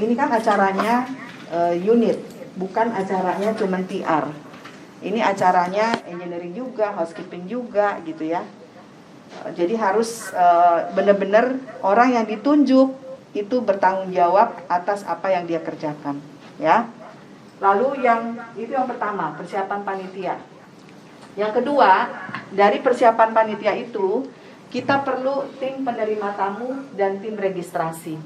ini kan acaranya unit, bukan acaranya cuman TR. Ini acaranya engineering juga, housekeeping juga gitu ya. Jadi harus benar-benar orang yang ditunjuk itu bertanggung jawab atas apa yang dia kerjakan, ya. Lalu itu yang pertama, persiapan panitia. Yang kedua, dari persiapan panitia itu kita perlu tim penerima tamu dan tim registrasi,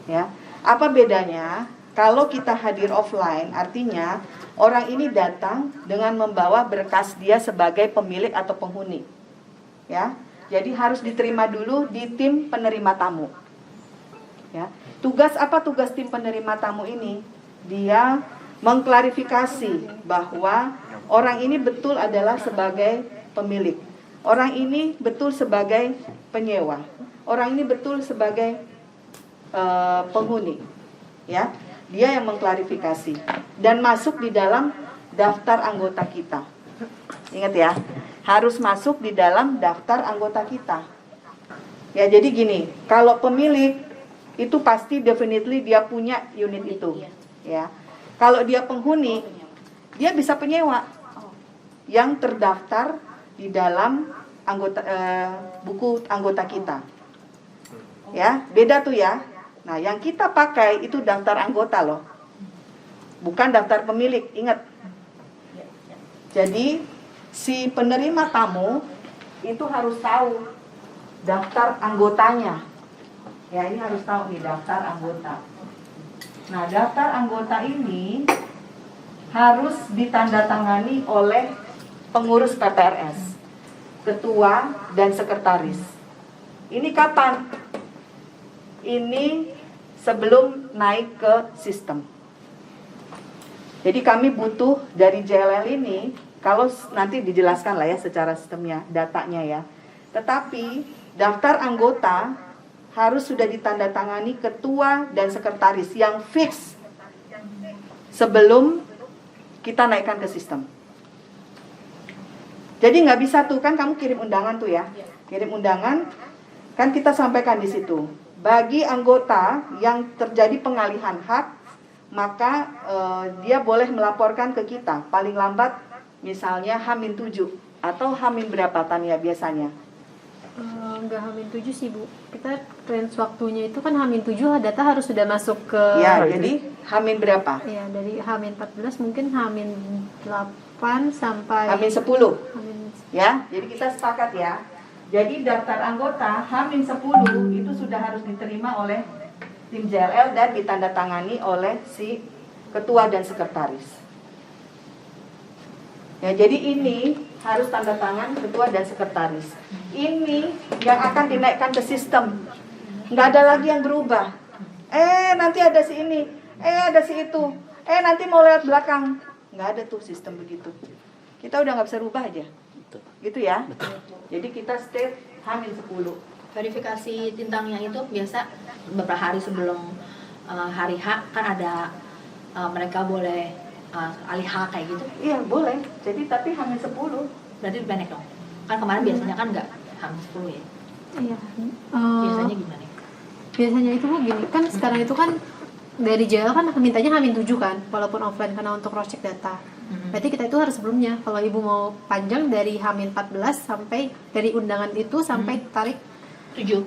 ya. Apa bedanya? Kalau kita hadir offline, artinya orang ini datang dengan membawa berkas dia sebagai pemilik atau penghuni, ya. Jadi harus diterima dulu di tim penerima tamu. Ya. Tugas tim penerima tamu ini? Dia mengklarifikasi bahwa orang ini betul adalah sebagai pemilik. Orang ini betul sebagai penyewa. Orang ini betul sebagai penghuni. Ya. Dia yang mengklarifikasi dan masuk di dalam daftar anggota kita. Ingat ya, harus masuk di dalam daftar anggota kita. Ya, jadi gini, kalau pemilik itu pasti definitely dia punya unit itu, ya. Kalau dia penghuni, dia bisa penyewa yang terdaftar di dalam buku anggota kita. Ya, beda tuh ya. Nah, yang kita pakai itu daftar anggota loh. Bukan daftar pemilik, ingat. Jadi si penerima tamu itu harus tahu daftar anggotanya. Ya, ini harus tahu nih daftar anggota. Nah, daftar anggota ini harus ditandatangani oleh pengurus PPRS, ketua dan sekretaris. Ini kapan? Ini sebelum naik ke sistem. Jadi kami butuh dari JLL ini, kalau nanti dijelaskan lah ya secara sistemnya, datanya ya. Tetapi daftar anggota harus sudah ditandatangani ketua dan sekretaris yang fix sebelum kita naikkan ke sistem. Jadi nggak bisa tuh, kan kamu kirim undangan tuh ya. Kirim undangan, kan kita sampaikan di situ. Bagi anggota yang terjadi pengalihan hak, maka dia boleh melaporkan ke kita paling lambat misalnya H-7 atau H- berapa Tania biasanya? Enggak H-7 sih Bu, kita range waktunya itu kan H-7 data harus sudah masuk ke ya, jadi H- berapa? Ya, dari H-14 mungkin H-8 sampai H-10 ya, jadi kita sepakat ya. Jadi daftar anggota H-10 itu sudah harus diterima oleh tim JLL dan ditandatangani oleh si ketua dan sekretaris. Ya, jadi ini harus tanda tangan ketua dan sekretaris. Ini yang akan dinaikkan ke sistem. Nggak ada lagi yang berubah. Nanti ada si ini, ada si itu, nanti mau lewat belakang. Nggak ada tuh sistem begitu. Kita udah nggak bisa rubah aja. Gitu ya. Jadi kita stay H-10. Verifikasi tintangnya itu biasa beberapa hari sebelum hari H kan ada mereka boleh alih hak kayak gitu. Iya boleh. Jadi tapi H-10. Berarti pendek dong. Kan kemarin biasanya kan nggak H-10 ya. Iya. Biasanya gimana? Biasanya itu gini kan, sekarang itu kan dari JL kan mintanya H-7 kan, walaupun offline karena untuk cross check data. Berarti kita itu harus sebelumnya. Kalau ibu mau panjang dari H-14 sampai dari undangan itu sampai tarik 7.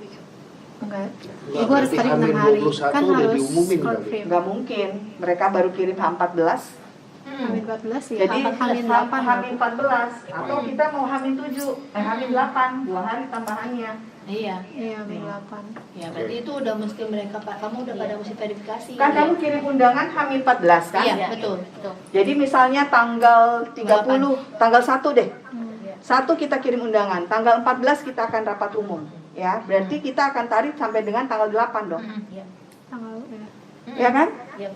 Enggak. Ibu harus tarik 6 hari. Kan harus confirm. Nggak mungkin. Mereka baru kirim H-14. H-14 ya. Jadi H-8 H-14 atau kita mau H-7, H-8, 2 hari tambahannya. Iya. Iya, H-8. Ya, berarti itu udah mesti mereka kamu udah pada mesti verifikasi. Kan kamu kirim undangan H-14 kan? Iya, betul. Jadi misalnya tanggal 30, tanggal 1 deh. 1 kita kirim undangan, tanggal 14 kita akan rapat umum. Ya, berarti kita akan tarik sampai dengan tanggal 8 dong. Iya. Tanggal Ya kan? Iya.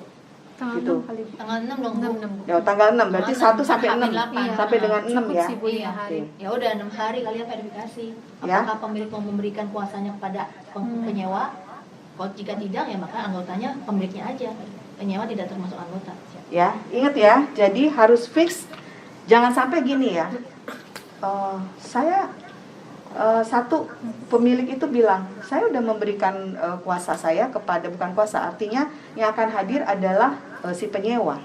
tanggal Gitu. 6 kali. Tanggal 6 dong. 6. Ya, tanggal 6 berarti 1 sampai 6 Iya. sampai dengan 6 Cukup ya. sih, Bu, Iya. 5 hari. Ya udah 6 hari kalian verifikasi. Ya. Apakah pemilik mau memberikan kuasanya kepada penyewa? Kalau jika tidak ya maka anggotanya pemiliknya aja. Penyewa tidak termasuk anggota. Ya, ingat ya. Jadi harus fix. Jangan sampai gini ya. Saya Satu pemilik itu bilang, saya udah memberikan kuasa saya kepada, bukan kuasa, artinya yang akan hadir adalah si penyewa.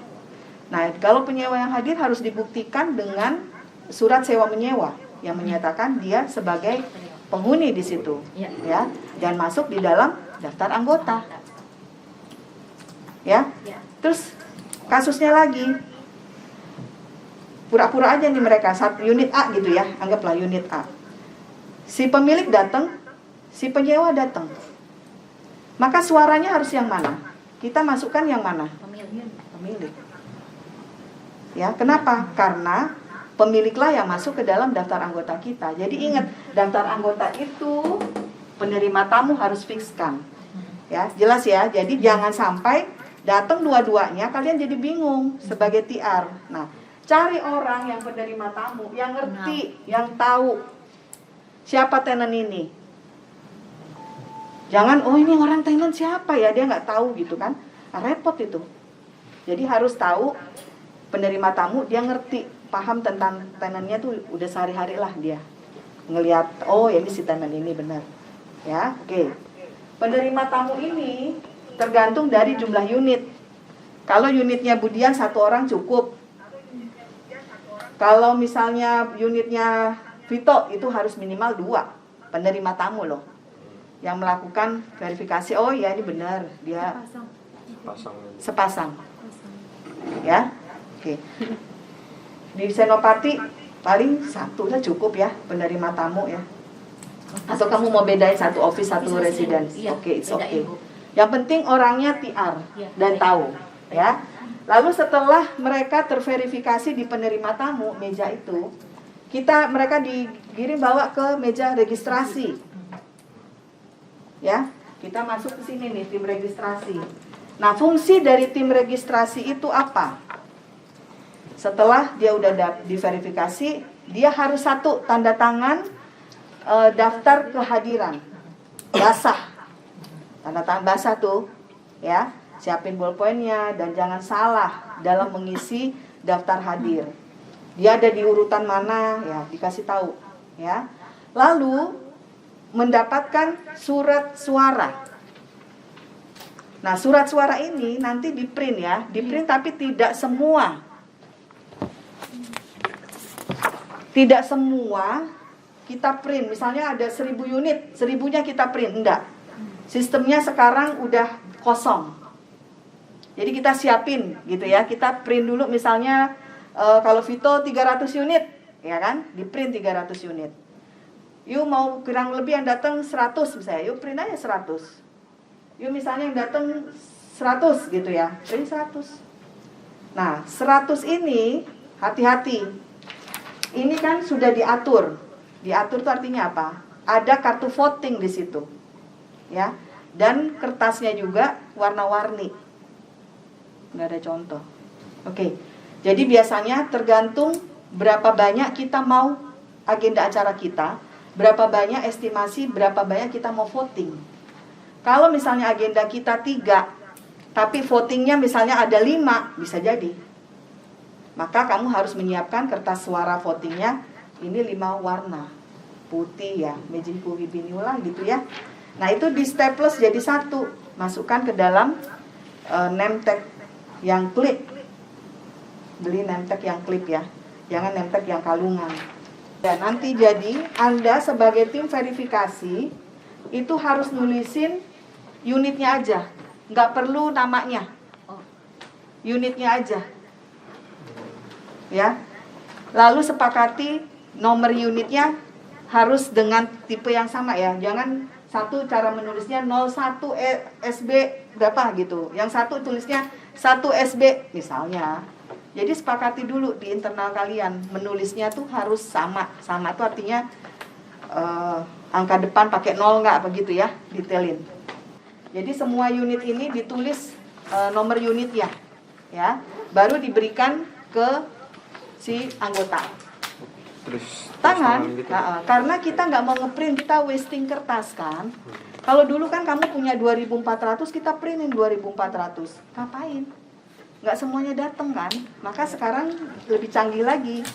Nah, kalau penyewa yang hadir harus dibuktikan dengan surat sewa menyewa yang menyatakan dia sebagai penghuni di situ, ya, dan masuk di dalam daftar anggota, ya. Terus kasusnya lagi, pura-pura aja nih mereka, unit A gitu ya, anggaplah unit A. Si pemilik datang, si penyewa datang. Maka suaranya harus yang mana? Kita masukkan yang mana? Pemilik. Ya, kenapa? Karena pemiliklah yang masuk ke dalam daftar anggota kita. Jadi ingat, daftar anggota itu penerima tamu harus fikskan. Ya, jelas ya. Jadi jangan sampai datang dua-duanya kalian jadi bingung sebagai TR. Nah, cari orang yang penerima tamu, yang ngerti, yang tahu siapa tenan ini. Jangan, oh ini orang tenan siapa ya, dia nggak tahu gitu kan. Nah, repot itu. Jadi harus tahu penerima tamu, dia ngerti, paham tentang tenannya tuh udah sehari-hari lah dia. Ngelihat, oh ya ini si tenan ini benar. Ya, oke. Penerima tamu ini tergantung dari jumlah unit. Kalau unitnya Budian 1 orang cukup. Kalau misalnya unitnya Vito itu harus minimal 2 penerima tamu loh yang melakukan verifikasi. Oh ya ini benar dia sepasang. Ya, oke. Di Senopati paling 1 udah cukup ya penerima tamu ya. Atau kamu mau bedain 1 office 1 residence? Oke, it's okay. Yang penting orangnya TR dan tahu ya. Lalu setelah mereka terverifikasi di penerima tamu meja itu, mereka dikirim bawa ke meja registrasi. Ya, kita masuk ke sini nih, tim registrasi. Nah, fungsi dari tim registrasi itu apa? Setelah dia udah diverifikasi, dia harus 1 tanda tangan daftar kehadiran. Basah. Tanda tangan basah tuh, ya. Siapin bolpoinnya dan jangan salah dalam mengisi daftar hadir. Dia ada di urutan mana ya, dikasih tahu ya. Lalu mendapatkan surat suara. Nah, surat suara ini nanti di-print ya, di-print tapi tidak semua. Tidak semua kita print. Misalnya ada 1000 unit, 1000-nya kita print, enggak. Sistemnya sekarang udah kosong. Jadi kita siapin gitu ya, kita print dulu misalnya kalau Vito 300 unit, ya kan? Di print 300 unit. Yuk mau kurang lebih yang datang 100 misalnya, yuk print aja 100. Yuk misalnya yang datang 100 gitu ya, print 100. Nah, 100 ini hati-hati. Ini kan sudah diatur. Diatur itu artinya apa? Ada kartu voting di situ. Ya. Dan kertasnya juga warna-warni. Nggak ada contoh. Oke. Jadi biasanya tergantung berapa banyak kita mau agenda acara kita, berapa banyak estimasi, berapa banyak kita mau voting. Kalau misalnya agenda kita 3, tapi votingnya misalnya ada 5, bisa jadi. Maka kamu harus menyiapkan kertas suara votingnya, ini 5 warna. Putih ya, Mejiku Hibiniulah gitu ya. Nah itu di staples jadi 1, masukkan ke dalam name tag yang klip. Beli name tag yang klip ya, jangan name tag yang kalungan. Dan nanti jadi Anda sebagai tim verifikasi itu harus nulisin unitnya aja, nggak perlu namanya, unitnya aja, ya. Lalu sepakati nomor unitnya harus dengan tipe yang sama ya, jangan satu cara menulisnya 01 SB berapa gitu, yang satu tulisnya 1 SB misalnya. Jadi sepakati dulu di internal kalian, menulisnya tuh harus sama. Sama tuh artinya angka depan pakai 0 nggak begitu ya, detailin. Jadi semua unit ini ditulis nomor unitnya, ya, baru diberikan ke si anggota. Tangan, gitu. Karena kita nggak mau ngeprint, kita wasting kertas kan. Kalau dulu kan kamu punya 2400, kita printin 2400, ngapain? Nggak semuanya datang kan, maka sekarang lebih canggih lagi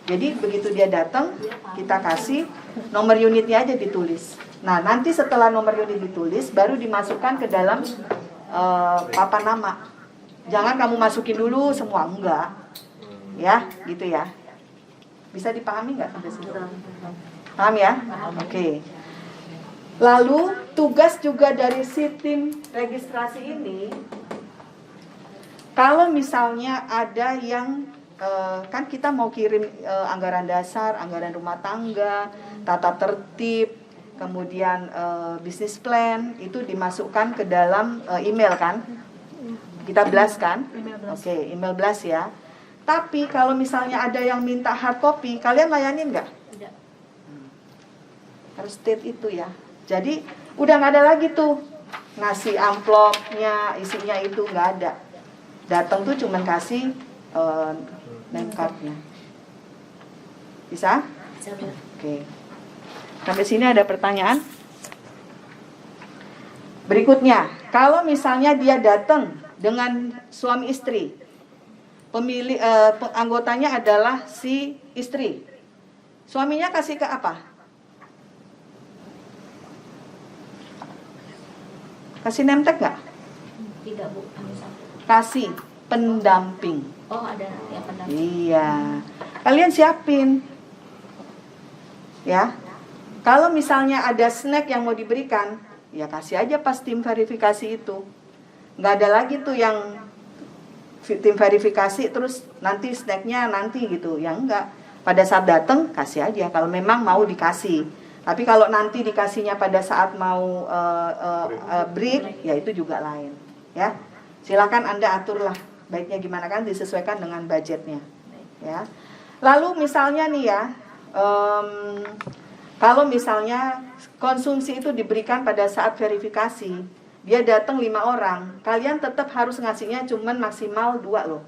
Jadi begitu dia datang, kita kasih nomor unitnya aja ditulis. Nah, nanti setelah nomor unit ditulis, baru dimasukkan ke dalam papan nama. Jangan kamu masukin dulu semua, enggak. Ya, gitu ya. Bisa dipahami nggak sampai situ? Paham ya? Oke. Lalu tugas juga dari si tim registrasi ini, kalau misalnya ada yang kan kita mau kirim anggaran dasar, anggaran rumah tangga, tata tertib, kemudian bisnis plan, itu dimasukkan ke dalam email kan? Kita blast kan? Oke, email blast ya. Tapi kalau misalnya ada yang minta hard copy, kalian layanin nggak? Tidak. Harus state itu ya. Jadi udah nggak ada lagi tuh ngasih amplopnya, isinya itu nggak ada. Datang tuh cuman kasih name cardnya. Bisa? Bisa, Bu. Oke. Sampai sini ada pertanyaan? Berikutnya, kalau misalnya dia datang dengan suami istri, pemilih anggotanya adalah si istri. Suaminya kasih ke apa? Kasih name tag nggak? Tidak, Bu. Hanya satu. Kasih pendamping. Oh, ada yang pendamping. Iya. Kalian siapin. Ya. Kalau misalnya ada snack yang mau diberikan, ya kasih aja pas tim verifikasi itu. Nggak ada lagi tuh yang tim verifikasi terus nanti snacknya nanti gitu. Ya enggak. Pada saat datang kasih aja kalau memang mau dikasih. Tapi kalau nanti dikasihnya pada saat mau break, ya itu juga lain. Ya. Silakan Anda aturlah baiknya gimana kan disesuaikan dengan budgetnya. Ya. Lalu misalnya nih ya, kalau misalnya konsumsi itu diberikan pada saat verifikasi, dia datang 5 orang, kalian tetap harus ngasihnya cuman maksimal 2 loh.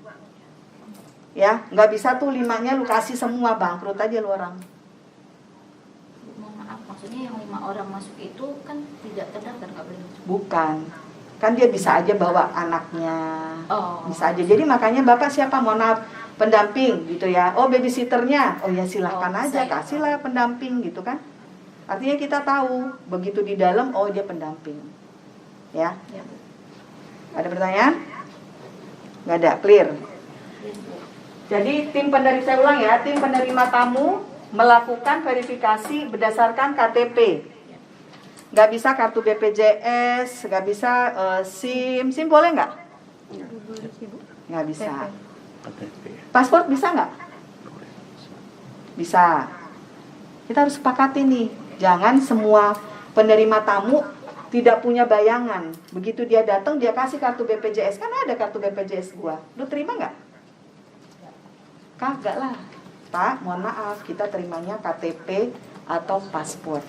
Ya, nggak bisa tuh 5-nya lu kasih semua, bangkrut aja lu orang. Mohon maaf, maksudnya yang 5 orang masuk itu kan tidak terdaftar, nggak boleh masuk. Bukan, kan dia bisa aja bawa anaknya, Oh. bisa aja. Jadi makanya bapak siapa, mohon maaf, pendamping gitu ya. Oh babysitternya, oh ya silahkan Oh, aja, bisa ya. kasihlah pendamping gitu kan. Artinya kita tahu begitu di dalam, oh dia pendamping. Ya, Ya, Bu. ada pertanyaan? Nggak ada, clear. Yes, Bu. Jadi tim penerima, saya ulang ya, tim penerima tamu melakukan verifikasi berdasarkan KTP. Nggak bisa kartu BPJS, nggak bisa SIM boleh nggak? Nggak bisa. Paspor bisa nggak? Bisa. Kita harus sepakati nih, jangan semua penerima tamu tidak punya bayangan. Begitu dia datang, dia kasih kartu BPJS, kan ada kartu BPJS gua. Lu terima nggak? Kagak lah. Pak, mohon maaf, kita terimanya KTP atau paspor.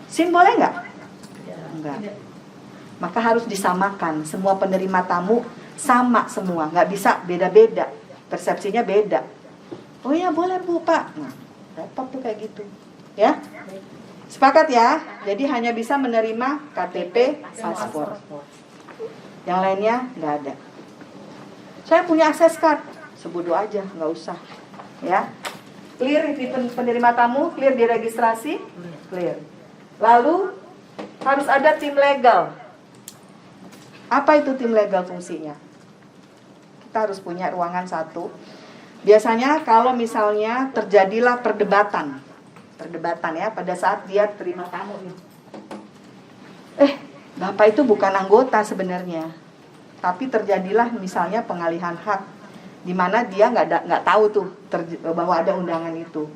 SIM boleh nggak? Enggak. Maka harus disamakan. Semua penerima tamu sama semua, nggak bisa beda-beda. Persepsinya beda. Oh iya boleh Bu, Pak. Nah, repot tuh kayak gitu. Ya? Sepakat ya? Jadi hanya bisa menerima KTP, paspor. Yang lainnya nggak ada. Saya punya akses card. Sebodoh aja, nggak usah. Ya. Clear di penerima tamu, clear di registrasi, clear. Lalu harus ada tim legal. Apa itu tim legal fungsinya? Kita harus punya ruangan satu. Biasanya kalau misalnya terjadilah perdebatan ya pada saat dia terima tamu nih. Bapak itu bukan anggota sebenarnya, tapi terjadilah misalnya pengalihan hak, di mana dia nggak tahu tuh bahwa ada undangan itu,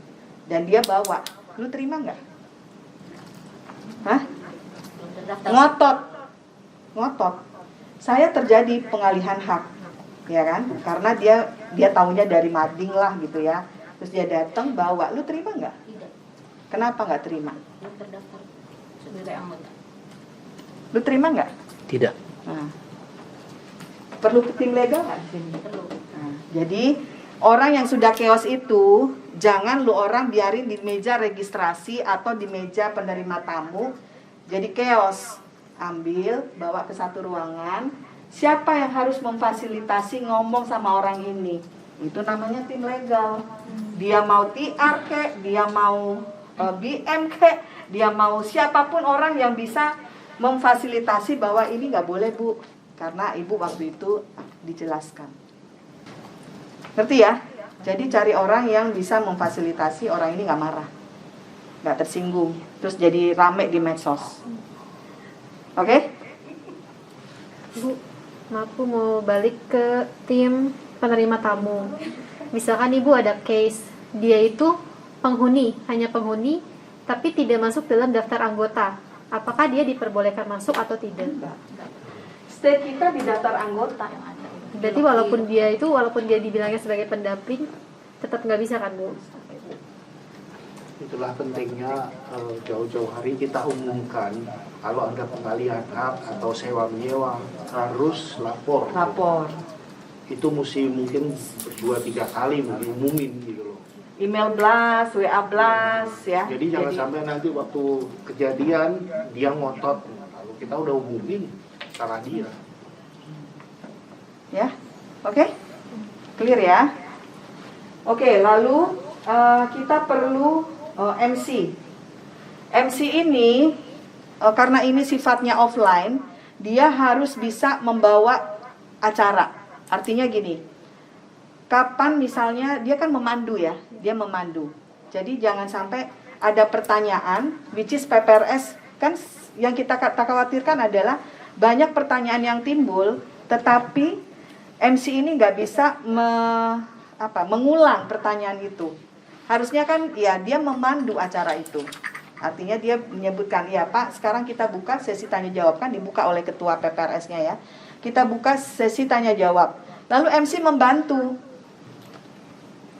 dan dia bawa, lu terima nggak? Hah? Belum terdaftar. Ngotot. Saya terjadi pengalihan hak, ya kan? Karena dia taunya dari mading lah gitu ya. Terus dia datang bawa, lu terima nggak? Tidak. Kenapa nggak terima? Belum terdaftar sebagai anggota. Lu terima nggak? Tidak. Nah, perlu tim legal nggak di sini? Perlu. Nah, jadi orang yang sudah chaos itu jangan lu orang biarin di meja registrasi atau di meja penerima tamu jadi chaos. Ambil, bawa ke satu ruangan. Siapa yang harus memfasilitasi ngomong sama orang ini? Itu namanya tim legal. Dia mau TR kek, dia mau BM kek, dia mau siapapun orang yang bisa memfasilitasi bahwa ini nggak boleh Bu, karena Ibu waktu itu dijelaskan. Ngerti ya? Jadi cari orang yang bisa memfasilitasi orang ini nggak marah, nggak tersinggung, terus jadi rame di medsos. Oke? Bu, aku mau balik ke tim penerima tamu. Misalkan Ibu ada case, dia itu penghuni, hanya penghuni, tapi tidak masuk dalam daftar anggota. Apakah dia diperbolehkan masuk atau tidak? Stay kita di daftar anggota. Berarti walaupun dia dibilangnya sebagai pendamping, tetap nggak bisa kan, Bu? Itulah pentingnya jauh-jauh hari kita umumkan kalau ada pengalihan hak atau sewa menyewa harus lapor. Lapor. Itu mesti mungkin 2-3 kali umumin gitu loh. Email blast, WA blast ya. Jadi jangan sampai nanti waktu kejadian dia ngotot, lalu kita udah umumin, salah dia. Ya. Oke? Clear ya? Oke, lalu kita perlu MC. MC ini karena ini sifatnya offline, dia harus bisa membawa acara. Artinya gini, kapan misalnya dia kan memandu ya, dia memandu. Jadi jangan sampai ada pertanyaan, which is PPRS kan yang kita khawatirkan adalah banyak pertanyaan yang timbul, tetapi MC ini nggak bisa mengulang pertanyaan itu. Harusnya kan ya dia memandu acara itu. Artinya dia menyebutkan, ya Pak, sekarang kita buka sesi tanya jawab, kan dibuka oleh ketua PPRS-nya ya. Kita buka sesi tanya jawab. Lalu MC membantu.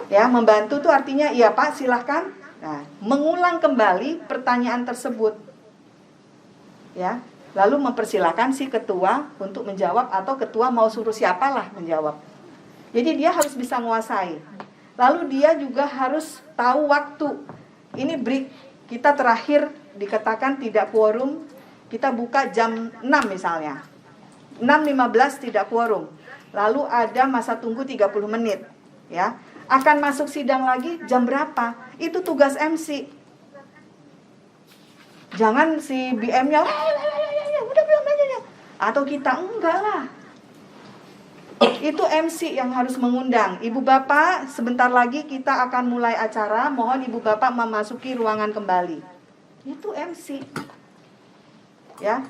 Ya, membantu tuh artinya, iya Pak, silahkan. Nah, mengulang kembali pertanyaan tersebut. Ya, lalu mempersilahkan si ketua untuk menjawab atau ketua mau suruh siapalah menjawab. Jadi dia harus bisa menguasai. Lalu dia juga harus tahu waktu. Ini break. Kita terakhir dikatakan tidak quorum, kita buka jam 6 misalnya. 6.15 tidak quorum. Lalu ada masa tunggu 30 menit, ya. Akan masuk sidang lagi jam berapa? Itu tugas MC. Jangan si BM-nya udah belum aja. Atau kita enggak lah. Itu MC yang harus mengundang. Ibu Bapak, sebentar lagi kita akan mulai acara. Mohon Ibu Bapak memasuki ruangan kembali. Itu MC. Ya.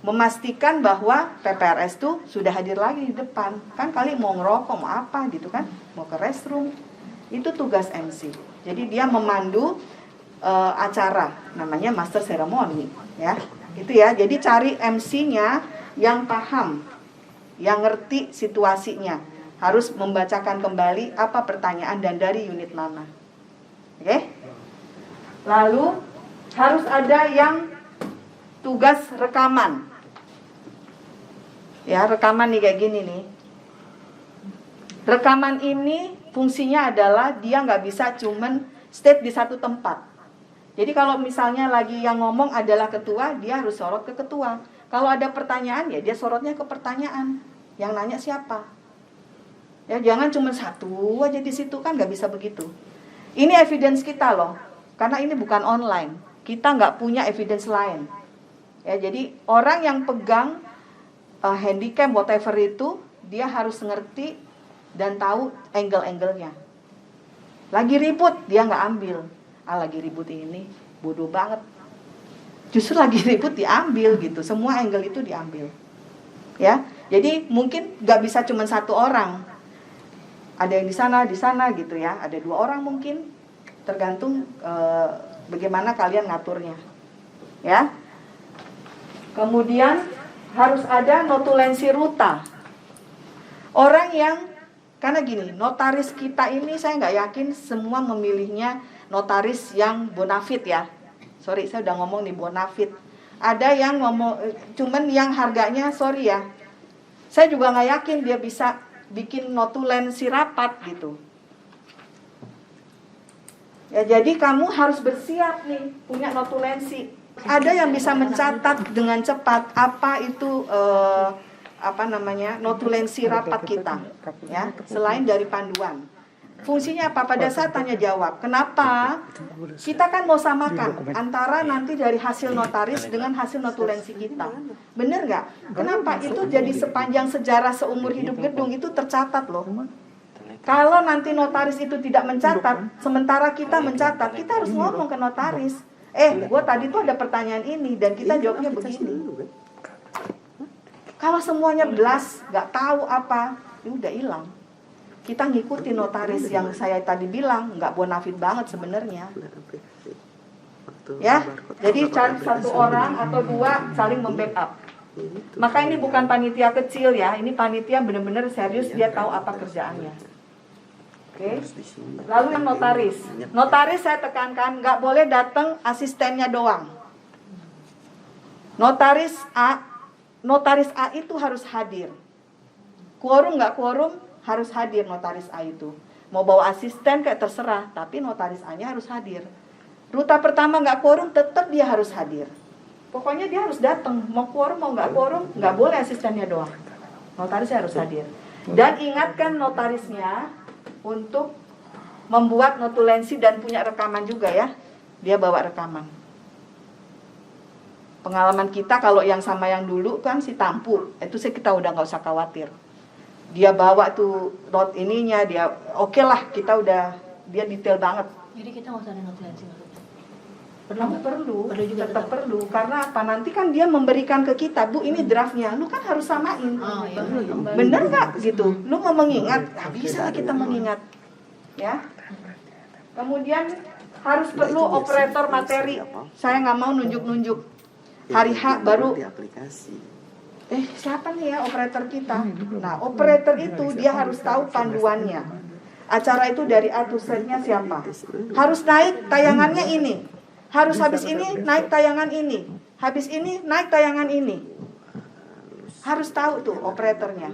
Memastikan bahwa PPRS itu sudah hadir lagi di depan. Kan kali mau ngerokok, mau apa gitu kan. Mau ke restroom. Itu tugas MC. Jadi dia memandu acara. Namanya master ceremony. Ya. Gitu ya. Jadi cari MC-nya yang paham, yang ngerti situasinya, harus membacakan kembali apa pertanyaan dan dari unit mana. Oke? Lalu harus ada yang tugas rekaman. Ya, rekaman nih kayak gini nih. Rekaman ini fungsinya adalah dia nggak bisa cuman stay di satu tempat. Jadi kalau misalnya lagi yang ngomong adalah ketua, dia harus sorot ke ketua. Kalau ada pertanyaan ya dia sorotnya ke pertanyaan. Yang nanya siapa? Ya jangan cuma satu aja di situ, kan nggak bisa begitu. Ini evidence kita loh, karena ini bukan online. Kita nggak punya evidence lain. Ya jadi orang yang pegang handicap whatever itu, dia harus ngerti dan tahu angle-angle-nya. Lagi ribut dia nggak ambil. Lagi ribut ini bodoh banget. Justru lagi ribut diambil gitu. Semua angle itu diambil. Ya. Jadi mungkin nggak bisa cuma satu orang, ada yang di sana gitu ya, ada 2 orang mungkin, tergantung bagaimana kalian ngaturnya, ya. Kemudian harus ada notulensi ruta, orang yang, karena gini, notaris kita ini saya nggak yakin semua memilihnya notaris yang bonafit ya, sorry saya udah ngomong nih bonafit, ada yang ngomong cuman yang harganya sorry ya. Saya juga nggak yakin dia bisa bikin notulensi rapat gitu. Ya jadi kamu harus bersiap nih punya notulensi. Ada yang bisa mencatat dengan cepat apa itu notulensi rapat kita, ya, selain dari panduan. Fungsinya apa? Pada saat tanya jawab. Kenapa? Kita kan mau samakan antara nanti dari hasil notaris dengan hasil notulensi kita. Bener nggak? Kenapa? Itu jadi sepanjang sejarah seumur hidup gedung itu tercatat loh. Kalau nanti notaris itu tidak mencatat, sementara kita mencatat, kita harus ngomong ke notaris. Gue tadi tuh ada pertanyaan ini dan kita jawabnya begini. Kalau semuanya blas, nggak tahu apa, ya udah hilang. Kita ngikutin notaris yang saya tadi bilang, nggak bonafit banget sebenarnya. Ya, jadi cari satu orang atau dua saling membackup. Maka ini bukan panitia kecil ya, ini panitia benar-benar serius, dia tahu apa kerjaannya. Oke. Lalu yang notaris. Notaris saya tekankan nggak boleh datang asistennya doang. Notaris A itu harus hadir. Quorum nggak quorum harus hadir notaris A itu. Mau bawa asisten kayak terserah, tapi notaris A-nya harus hadir. Ruta pertama nggak quorum, tetap dia harus hadir. Pokoknya dia harus datang. Mau quorum mau nggak quorum, nggak boleh asistennya doang. Notarisnya harus hadir. Dan ingatkan notarisnya untuk membuat notulensi dan punya rekaman juga ya. Dia bawa rekaman. Pengalaman kita kalau yang sama yang dulu kan si Tampu, itu sih kita udah nggak usah khawatir. Dia bawa tuh not ininya, dia oke lah, kita udah, dia detail banget. Jadi kita nggak usah ada notulensi Perlu juga tetap perlu. Karena apa? Nanti kan dia memberikan ke kita, Bu ini draftnya, lu kan harus samain. Oh, iya. Bener nggak gitu? Lu mau mengingat, bisa kita mengingat, ya. Kemudian harus perlu operator materi. Saya nggak mau nunjuk-nunjuk. Hari H baru. Siapa nih ya operator kita? Nah, operator itu dia harus tahu panduannya. Acara itu dari A to Z-nya siapa? Harus naik tayangannya ini. Harus habis ini naik tayangan ini. Habis ini naik tayangan ini. Harus tahu tuh operatornya.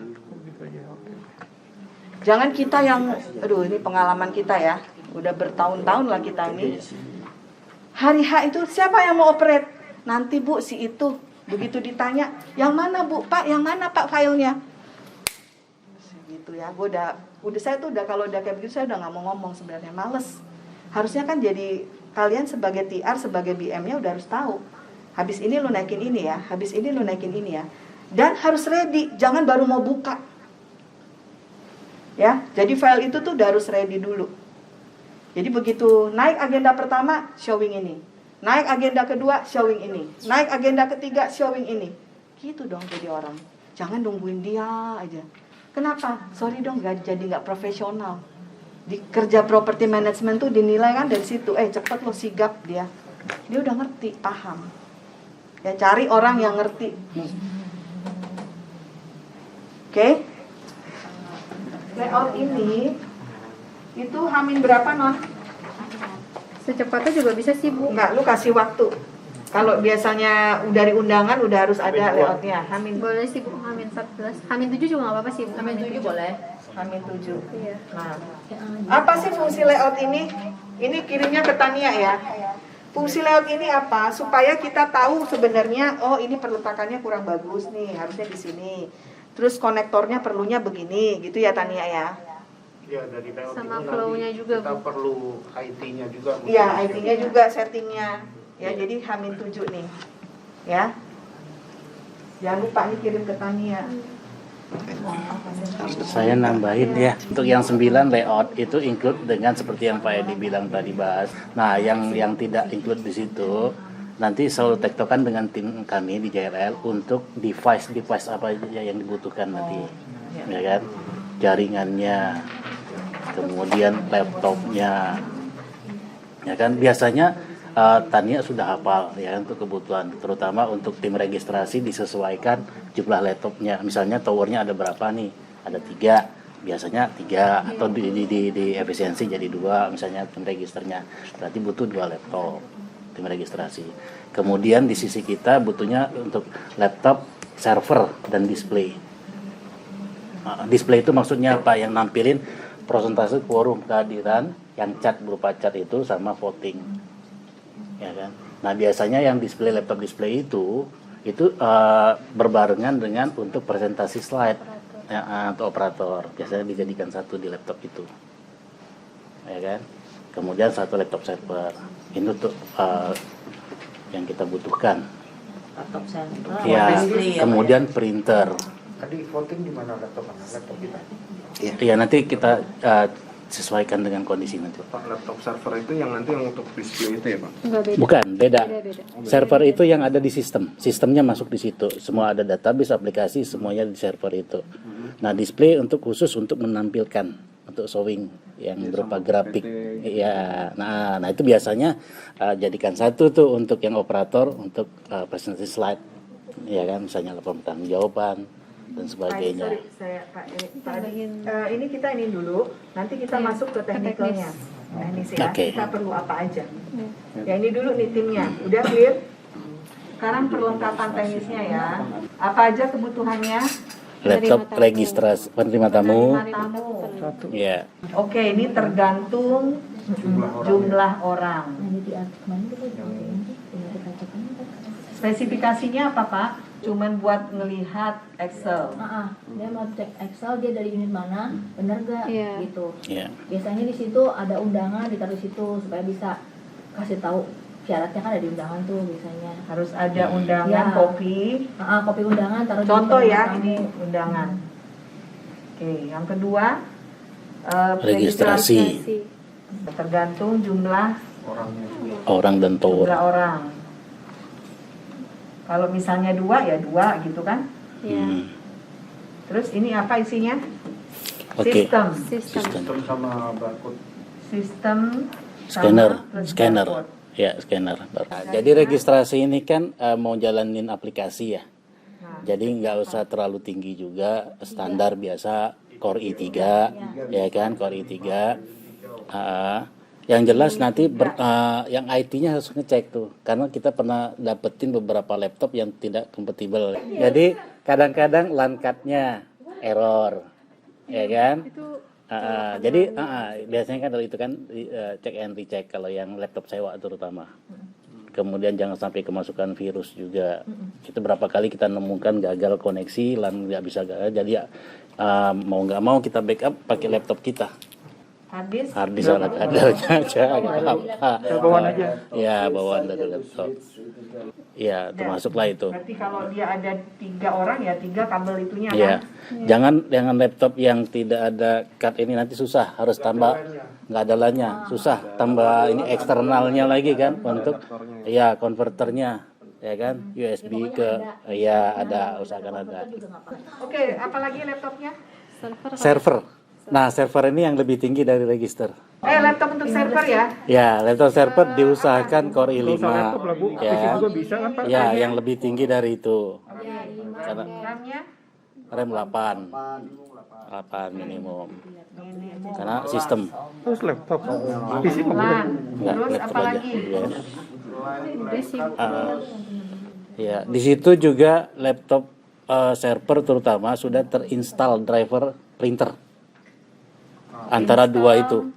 Jangan kita yang, ini pengalaman kita ya. Udah bertahun-tahun lah kita ini. Hari H itu siapa yang mau operate? Nanti Bu si itu. Begitu ditanya, yang mana Bu? Pak, yang mana Pak filenya? Gitu ya, saya tuh udah kalau udah kayak begitu saya udah nggak mau ngomong sebenarnya, males. Harusnya kan jadi kalian sebagai TR, sebagai BM-nya udah harus tahu. Habis ini lu naikin ini ya, habis ini lu naikin ini ya. Dan harus ready, jangan baru mau buka. Ya, jadi file itu tuh udah harus ready dulu. Jadi begitu naik agenda pertama, showing ini. Naik agenda kedua, showing ini. Naik agenda ketiga, showing ini. Gitu dong jadi orang. Jangan nungguin dia aja. Kenapa? Sorry dong, jadi nggak profesional. Di kerja property management tuh dinilai kan dari situ. Cepet lo sigap dia. Dia udah ngerti, paham. Ya cari orang yang ngerti. Oke? Layout ini itu hamin berapa non? Secepatnya juga bisa sih Bu. Enggak, lu kasih waktu. Kalau biasanya dari undangan udah harus ada layoutnya. Hamin Boleh sih Bu, Hamin 14. Hamin 7 juga nggak apa-apa sih Bu. Hamin 7 boleh. Hamin 7. Iya. Nah, apa sih fungsi layout ini? Ini kirimnya ke Tania ya. Fungsi layout ini apa? Supaya kita tahu sebenarnya, oh ini perletakannya kurang bagus nih, harusnya di sini. Terus konektornya perlunya begini, gitu ya Tania ya. Ya, dari layout Sama itu flow-nya nanti juga, kita Bu. perlu IT-nya juga. Iya, IT-nya juga settingnya. Ya, jadi Hamin 7 nih. Ya. Jangan lupa nih kirim ke Tania. Saya nambahin ya, untuk yang 9 layout itu include dengan seperti yang Pak Edi bilang tadi bahas. Nah, yang tidak include di situ nanti selalu tektokan dengan tim kami di JRL untuk device apa aja yang dibutuhkan nanti, ya kan? Jaringannya, kemudian laptopnya, ya kan? Biasanya Tania sudah hafal ya untuk kebutuhan, terutama untuk tim registrasi disesuaikan jumlah laptopnya. Misalnya towernya ada berapa nih? Ada 3, biasanya 3 atau di efisiensi jadi 2 misalnya tim registernya. Berarti butuh 2 laptop tim registrasi. Kemudian di sisi kita butuhnya untuk laptop, server dan display. Display itu maksudnya apa? Yang nampilin persentase quorum kehadiran, yang cat berupa cat itu sama voting. Ya kan? Nah, biasanya yang laptop display itu itu berbarengan dengan untuk presentasi slide ya, untuk operator. Biasanya dijadikan satu di laptop itu, ya kan. Kemudian satu laptop server. Ini untuk yang kita butuhkan. Laptop center. Ya, kemudian printer. Tadi voting di mana laptop kita? Ya nanti kita sesuaikan dengan kondisi nanti. Pak, laptop server itu yang nanti yang untuk display itu ya Pak? Enggak beda. Bukan, beda. Beda. Server itu yang ada di sistem. Sistemnya masuk di situ. Semua ada database, aplikasi, semuanya di server itu. Nah, display untuk khusus untuk menampilkan, untuk showing yang berupa grafik. Ya, nah itu biasanya jadikan satu tuh untuk yang operator untuk presentasi slide. Ya kan, misalnya laporan jawaban dan sebagainya. Ini kita ini dulu, nanti kita masuk ke teknikalnya. Teknis ya, Oke. kita perlu apa aja. Ya ini dulu nih timnya, udah clear? Sekarang perlengkapan teknisnya ya. Apa aja kebutuhannya? Laptop registrasi penerima tamu. Penerima tamu. Ya. Oke, ini tergantung jumlah orang. Spesifikasinya apa Pak? Cuman buat ngelihat Excel. Dia mau cek Excel, dia dari unit mana, bener gak Iya. gitu. Ya. Biasanya di situ ada undangan ditaruh di situ supaya bisa kasih tahu syaratnya kan ada di undangan tuh biasanya. Harus ada undangan, Ya. kopi. Kopi undangan taruh di Contoh meja ya, tamu. ini undangan. Oke, yang kedua Registrasi tergantung jumlah orang dan tower. orang. Kalau misalnya 2 ya 2 gitu kan. Iya. Terus ini apa isinya? Oke. Sistem. Sistem. Sistem sama barcode. Sistem Scanner, sama plus scanner. barcode. Ya, scanner. Jadi registrasi ini kan mau jalanin aplikasi ya. Jadi nggak usah terlalu tinggi juga, standar biasa Core i3, ya kan, Core i3. Yang jelas nanti yang IT-nya harus ngecek tuh, karena kita pernah dapetin beberapa laptop yang tidak kompatibel. Jadi kadang-kadang LAN card-nya error, ya kan? Jadi biasanya kan kalau itu kan cek and recheck kalau yang laptop sewa terutama. Kemudian jangan sampai kemasukan virus juga. Itu berapa kali kita nemukan gagal koneksi, LAN nggak bisa gagal. Jadi mau nggak mau kita backup pakai laptop kita. Habis Harddisk alat kadarnya aja. Bawaan aja. Ya, bawaan dari laptop. Ya, termasuklah itu. berarti kalau dia ada 3 orang ya 3 kabel itunya Ya, kan. jangan laptop yang tidak ada card ini nanti susah, harus tambah nggak ada LAN-nya, susah tambah ini eksternalnya lagi kan untuk ya konverternya ya kan USB ke ya ada usahakan ada Oke, apalagi laptopnya? server. Nah, server ini yang lebih tinggi dari register. Laptop untuk server ya? Ya, laptop server diusahakan Core i5. Ya, Juga bisa kan Pak? ya yang lebih tinggi dari itu. Karena RAM-nya? RAM 8 minimum. Karena sistem. Terus laptop, PC nggak boleh. LAN. Enggak, Terus laptop apa aja. lagi? Ya. Udah sih. Ya, di situ juga laptop server terutama sudah terinstall driver printer. Antara dua itu.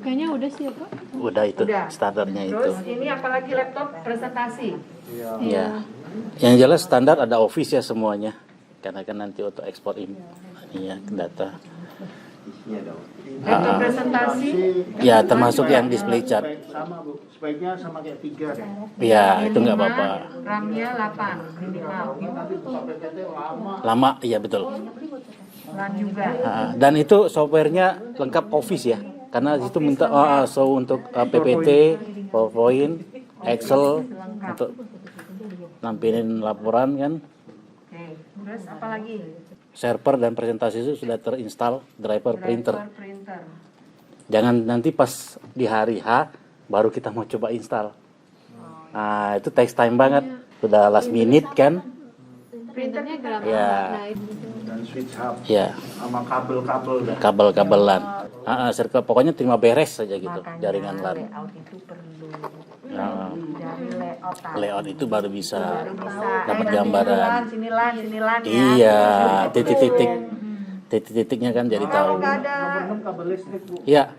Kayaknya udah sih ya, Pak. Udah itu Udah. standarnya itu. Terus ini apalagi laptop presentasi? Ya. Yang jelas standar ada Office ya semuanya. Karena kan nanti untuk ekspor ini ya data. Laptop presentasi? Ya, termasuk yang display chart. Sama Bu, sebaiknya sama kayak 3 deh. Ya, itu nggak apa-apa. RAM-nya 8 minimal. Lama, iya betul. LAN juga. Dan itu softwarenya lengkap Office ya. Karena itu minta so untuk PPT, PowerPoint, Excel untuk nampilin laporan kan. Oke, terus apa lagi? Server dan presentasi itu sudah terinstall driver printer. Driver printer. Jangan nanti pas di hari H baru kita mau coba install. Nah, itu takes time banget. Sudah last minute kan. Printernya gampang. Ya. Nah, itu. Dan switch hub Ya, sama kabel-kabel dah. kabel-kabel LAN. Circle pokoknya terima beres saja gitu Makanya jaringan LAN. layout itu perlu. Nah, Dari layout. layout itu baru bisa Bisa. dapat Nanti gambaran. Sini LAN ya. Iya, titik-titiknya kan jadi tahu. Kalau nggak ada Kabel listrik Bu. Ya,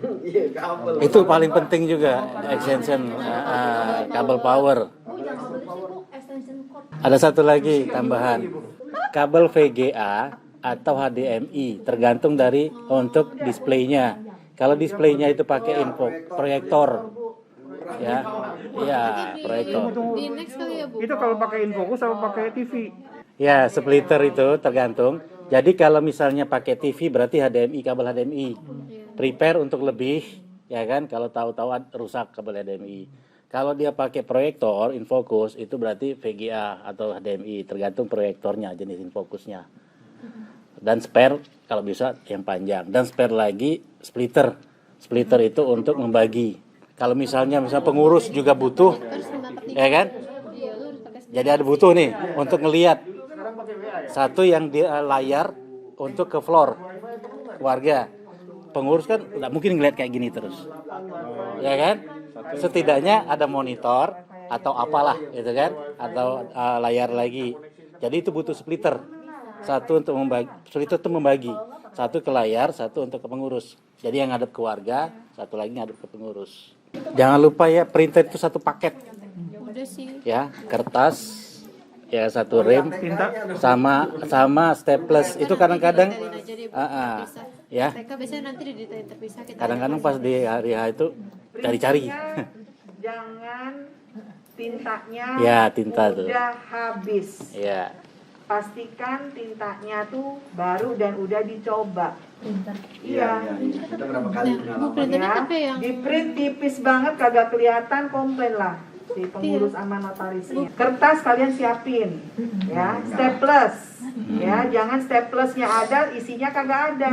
itu paling penting juga extension kabel power. Yang kabel listrik tuh extension cord. Ada satu lagi tambahan. Kabel VGA atau HDMI tergantung dari untuk displaynya. Kalau displaynya itu pakai info proyektor, ya, iya proyektor. Di next kali ya Bu. Itu kalau pakai infocus atau pakai TV? Ya, splitter itu tergantung. Jadi kalau misalnya pakai TV berarti HDMI, kabel HDMI. Prepare untuk lebih, ya kan? Kalau tahu-tahu rusak kabel HDMI. Kalau dia pakai proyektor, infocus itu berarti VGA atau HDMI, tergantung proyektornya, jenis infocusnya. Dan spare kalau bisa yang panjang. Dan spare lagi splitter. Splitter itu untuk membagi. Kalau misalnya pengurus juga butuh, ya kan? Jadi ada butuh nih untuk ngelihat. Satu yang di layar untuk ke floor warga. Pengurus kan nggak mungkin ngeliat kayak gini terus, ya kan? Setidaknya ada monitor atau apalah, gitu kan? Atau layar lagi. Jadi itu butuh splitter. Satu untuk membagi, splitter itu membagi. Satu ke layar, satu untuk ke pengurus. Jadi yang ngadep ke warga, satu lagi ngadep ke pengurus. Jangan lupa ya, printer itu satu paket. Udah sih. Ya, kertas, ya satu rem, sama staples. Itu kadang-kadang, ya. Mereka biasanya nanti didetail terpisah. Kadang-kadang pas di hari H itu cari-cari. Jangan tintanya Ya, tinta tuh. udah habis. Ya. Pastikan tintanya tuh baru dan udah dicoba. Iya. Kita berapa kali Bu, printernya Ya, pakai yang di print tipis banget kagak kelihatan, komplain lah si pengurus sama notarisnya. Kertas kalian siapin, ya, staples, ya, jangan staplesnya ada, isinya kagak ada.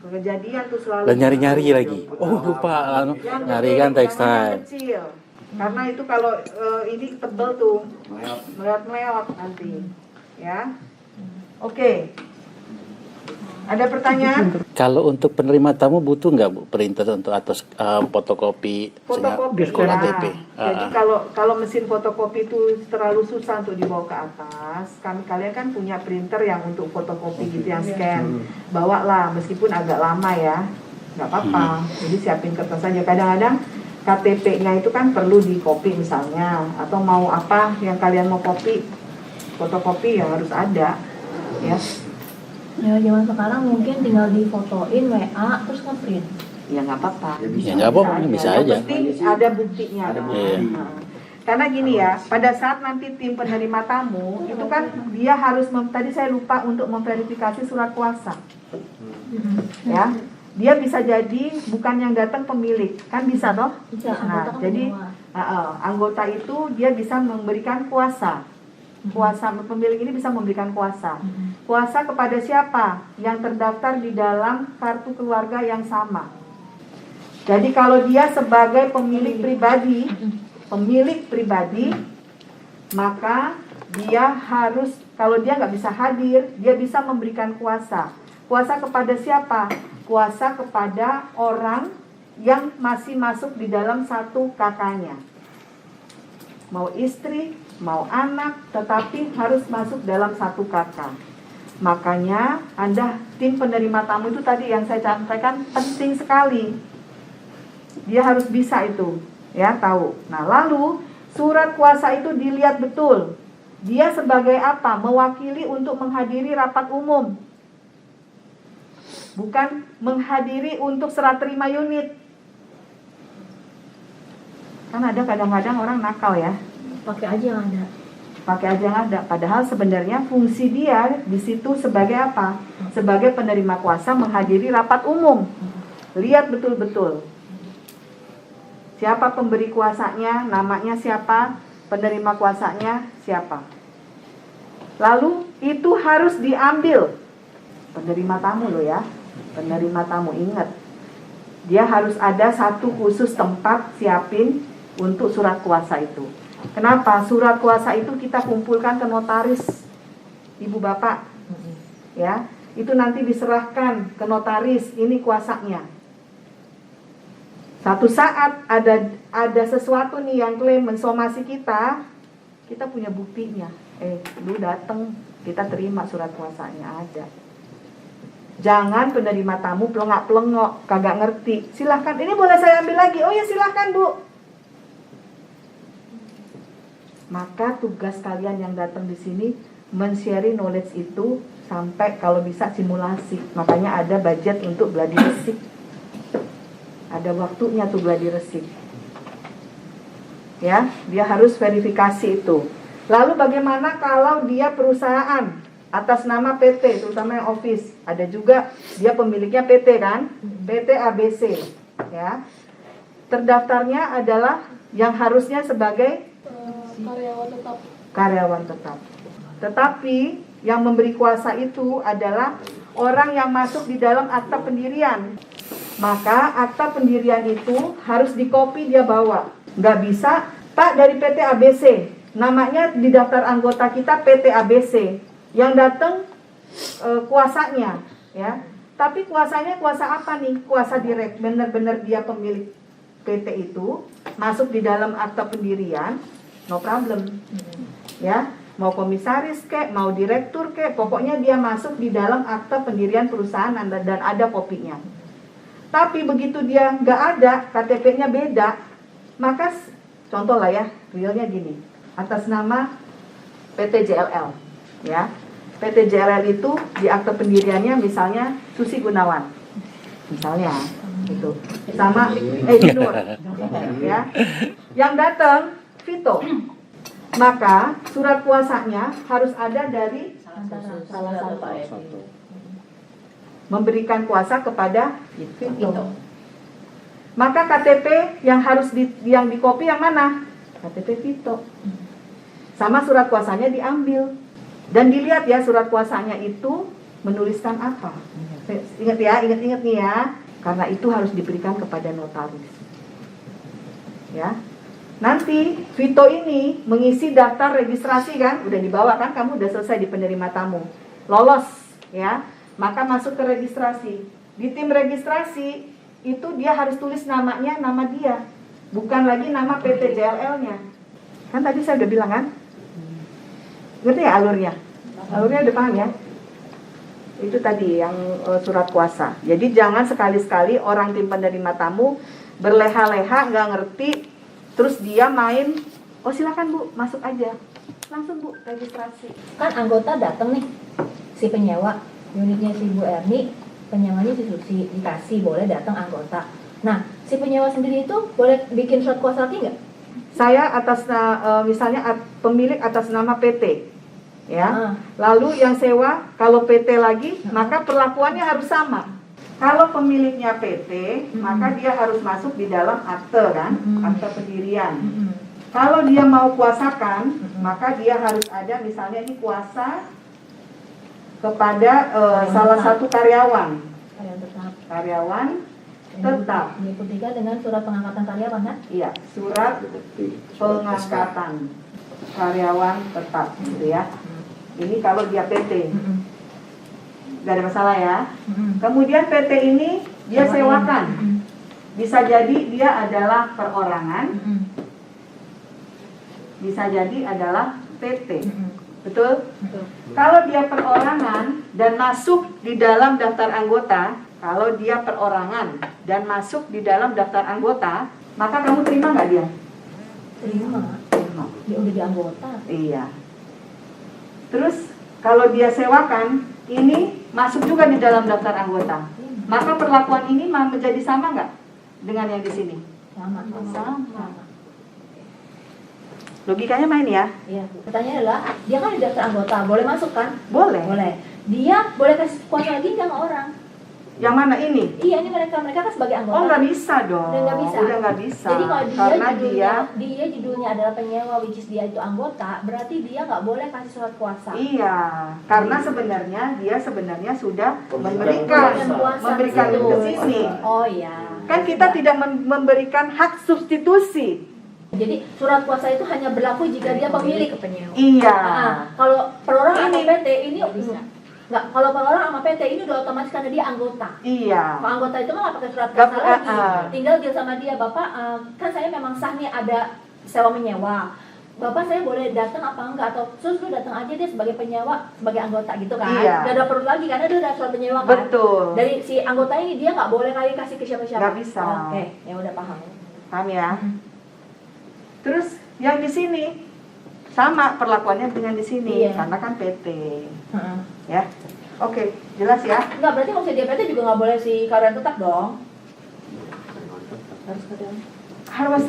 Kejadian tuh selalu. Dan nyari-nyari lagi. Oh lupa, Yang nyari gede, kan text jangan yang time. kecil. Karena itu kalau ini tebel tuh, meleot-meleot nanti, ya. Oke. Ada pertanyaan? Kalau untuk penerima tamu butuh nggak Bu printer untuk atau fotokopi Fotokopi KTP? ya. Jadi kalau mesin fotokopi itu terlalu susah untuk dibawa ke atas, kalian kan punya printer yang untuk fotokopi gitu yang scan, bawalah meskipun agak lama ya, nggak apa-apa. Jadi siapin kertas aja. Kadang-kadang KTP-nya itu kan perlu di copy misalnya, atau mau apa yang kalian mau copy, fotokopi ya harus ada, ya. Ya zaman sekarang mungkin tinggal difotoin WA terus nge-print. Ya nggak apa-apa. Ya nggak apa-apa, bisa Yang aja. penting ada buktinya. Iya. Nah, karena gini ya, pada saat nanti tim penerima tamu itu kan dia harus tadi saya lupa untuk memverifikasi surat kuasa. Ya, dia bisa jadi bukan yang datang pemilik, kan bisa toh? Bisa, Nah, anggota kan jadi anggota itu dia bisa memberikan kuasa. Kuasa pemilik ini bisa memberikan kuasa. Kuasa kepada siapa? Yang terdaftar di dalam kartu keluarga yang sama. Jadi kalau dia sebagai pemilik pribadi, maka dia harus, kalau dia nggak bisa hadir, dia bisa memberikan kuasa. Kuasa kepada siapa? Kuasa kepada orang yang masih masuk di dalam satu kakaknya. Mau istri, mau anak, tetapi harus masuk dalam satu kakak. Makanya Anda tim penerima tamu itu tadi yang saya sampaikan penting sekali. Dia harus bisa itu, ya tahu. Nah lalu surat kuasa itu dilihat betul. Dia sebagai apa? Mewakili untuk menghadiri rapat umum. Bukan menghadiri untuk serah terima unit. Kan ada kadang-kadang orang nakal ya. Pakai aja yang ada. Pakai aja yang ada. Padahal sebenarnya fungsi dia di situ sebagai apa? Sebagai penerima kuasa menghadiri rapat umum. Lihat betul-betul. Siapa pemberi kuasanya, namanya siapa, penerima kuasanya siapa. Lalu itu harus diambil. Penerima tamu loh ya. Penerima tamu ingat. Dia harus ada satu khusus tempat siapin untuk surat kuasa itu. Kenapa? Surat kuasa itu kita kumpulkan ke notaris, ibu bapak, ya. Itu nanti diserahkan ke notaris. Ini kuasanya. Satu saat ada sesuatu nih yang klaim mensomasi kita punya buktinya. Lu datang, kita terima surat kuasanya ada. Jangan penerima tamu pelengak-pelengok, kagak ngerti. Silahkan, ini boleh saya ambil lagi? Oh ya silahkan Bu. Maka tugas kalian yang datang di sini men-share knowledge itu sampai kalau bisa simulasi. Makanya ada budget untuk gladi resik. Ada waktunya tuh gladi resik. Ya, dia harus verifikasi itu. Lalu bagaimana kalau dia perusahaan atas nama PT, terutama yang office. Ada juga dia pemiliknya PT kan? PT ABC, ya. Terdaftarnya adalah yang harusnya sebagai karyawan tetap. Tetapi yang memberi kuasa itu adalah orang yang masuk di dalam akta pendirian. Maka akta pendirian itu harus dikopi dia bawa. Nggak bisa, Pak dari PT ABC, namanya di daftar anggota kita PT ABC. Yang datang kuasanya, ya. Tapi kuasanya kuasa apa nih? Kuasa direct, benar-benar dia pemilik PT itu masuk di dalam akta pendirian, no problem. Ya, mau komisaris kek, mau direktur kek, pokoknya dia masuk di dalam akta pendirian perusahaan dan ada kopinya. Tapi begitu dia nggak ada, KTP-nya beda, maka contoh lah ya, realnya gini, atas nama PT JLL, ya. PT JLL itu di akta pendiriannya misalnya Susi Gunawan, misalnya, itu, sama Nur, ya. Yang datang Vito, maka surat kuasanya harus ada dari salah satu. Memberikan kuasa kepada Vito. Maka KTP yang harus yang dikopi yang mana? KTP Vito. Sama surat kuasanya diambil. Dan dilihat ya surat kuasanya itu menuliskan apa. Ingat ya, ingat nih ya. Karena itu harus diberikan kepada notaris. Ya. Nanti Vito ini mengisi daftar registrasi kan, udah dibawa kan, kamu udah selesai di penerima tamu. Lolos ya. Maka masuk ke registrasi. Di tim registrasi itu dia harus tulis namanya, nama dia. Bukan lagi nama PT JLL-nya. Kan tadi saya udah bilang kan? Ngerti ya alurnya? Alurnya udah paham ya? Itu tadi yang surat kuasa. Jadi jangan sekali-sekali orang tim penerima tamu berleha-leha, nggak ngerti, terus dia main, oh silakan Bu, masuk aja. Langsung Bu, registrasi. Kan anggota datang nih, si penyewa, unitnya si Bu Erni, penyewanya si Susi, dikasih boleh datang anggota. Nah, si penyewa sendiri itu boleh bikin surat kuasa lagi nggak? Saya atas misalnya pemilik atas nama PT, ya. Lalu yang sewa kalau PT lagi, maka perlakuannya harus sama. Kalau pemiliknya PT, maka dia harus masuk di dalam akte kan, akte pendirian. Kalau dia mau kuasakan, maka dia harus ada misalnya ini kuasa kepada salah satu karyawan. Karyawan tetap. Dibuktikan dengan surat pengangkatan karyawan kan? Iya, surat pengangkatan karyawan tetap, gitu ya. Ini kalau dia PT, nggak ada masalah ya. Kemudian PT ini dia sewakan, bisa jadi dia adalah perorangan, bisa jadi adalah PT, betul? Kalau dia perorangan dan masuk di dalam daftar anggota, kalau dia perorangan dan masuk di dalam daftar anggota, maka kamu terima nggak dia? Terima. Dia udah di anggota. Iya. Terus kalau dia sewakan, ini masuk juga di dalam daftar anggota. Maka perlakuan ini menjadi sama nggak dengan yang di sini? Sama. Logikanya main ya? Iya. Pertanyaannya adalah, dia kan di daftar anggota, boleh masuk kan? Boleh. Boleh. Dia boleh kasih kuasa lagi nggak sama orang? Yang mana ini? Iya, ini mereka kan sebagai anggota. Oh, nggak bisa dong. Udah nggak bisa. Udah nggak bisa. Jadi kalau karena dia judulnya adalah penyewa, which is dia itu anggota, berarti dia nggak boleh kasih surat kuasa. Iya, karena sebenarnya dia sudah memberikan ke sini. Oh iya. Kan kita tidak memberikan hak substitusi. Jadi surat kuasa itu hanya berlaku jika dia pemilik penyewa. Iya. Kalau perorangan Ini. sama PT ini nggak. Kalau perorangan sama PT ini udah otomatis karena dia anggota. Iya. Kalau anggota itu mah nggak pakai surat Nggak, kuasa lagi. Tinggal deal sama dia, Bapak. Kan saya memang sah nih ada sewa menyewa. Bapak saya boleh datang apa enggak, atau terus lu datang aja dia sebagai penyewa, sebagai anggota gitu kan. Iya. Gak ada perlu lagi karena dia udah surat penyewa kan. Betul. Dari si anggota ini dia nggak boleh lagi kasih ke siapa-siapa. Nggak bisa. Oke, ya udah paham. Paham ya? Terus yang di sini Sama perlakuannya dengan di sini, Iya. karena kan PT. Heeh. Ya, oke, jelas ya. Enggak, berarti kalau dia PT juga nggak boleh si karyawan tetap dong. Harus karyawan. Harus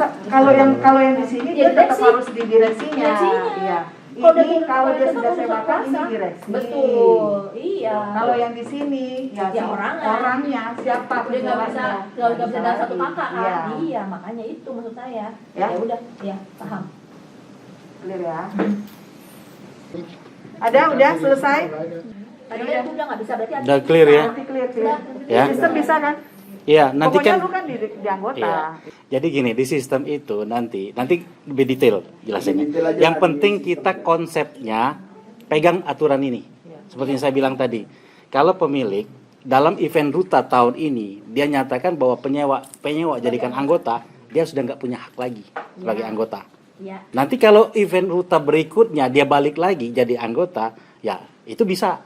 kalau yang di sini Ya, dia tetap direksi. harus di direksinya. Direksinya. Iya. Kalau udah Ini turun kalau dia tetap sudah harus sewa kuasa. ini direksi. Betul, iya. Kalau yang di sini ya, Ya, orangnya siapa dia nggak bisa dalam satu kakak kan? Iya. Iya, makanya itu maksud saya. Ya. Ya udah, ya paham. Clear ya. Ada udah selesai? Tadi kan udah nggak bisa berarti. Udah clear ya? Nanti clear. Ya. Sistem bisa kan? Iya, nanti Pokoknya kan lu kan di anggota. iya. Jadi gini, di sistem itu nanti lebih detail jelasinnya. Yang penting kita konsepnya pegang aturan ini. Seperti yang saya bilang tadi. Kalau pemilik dalam event Ruta tahun ini dia nyatakan bahwa penyewa jadikan anggota, dia sudah nggak punya hak lagi sebagai anggota. Ya. Nanti kalau event Ruta berikutnya dia balik lagi jadi anggota, ya itu bisa.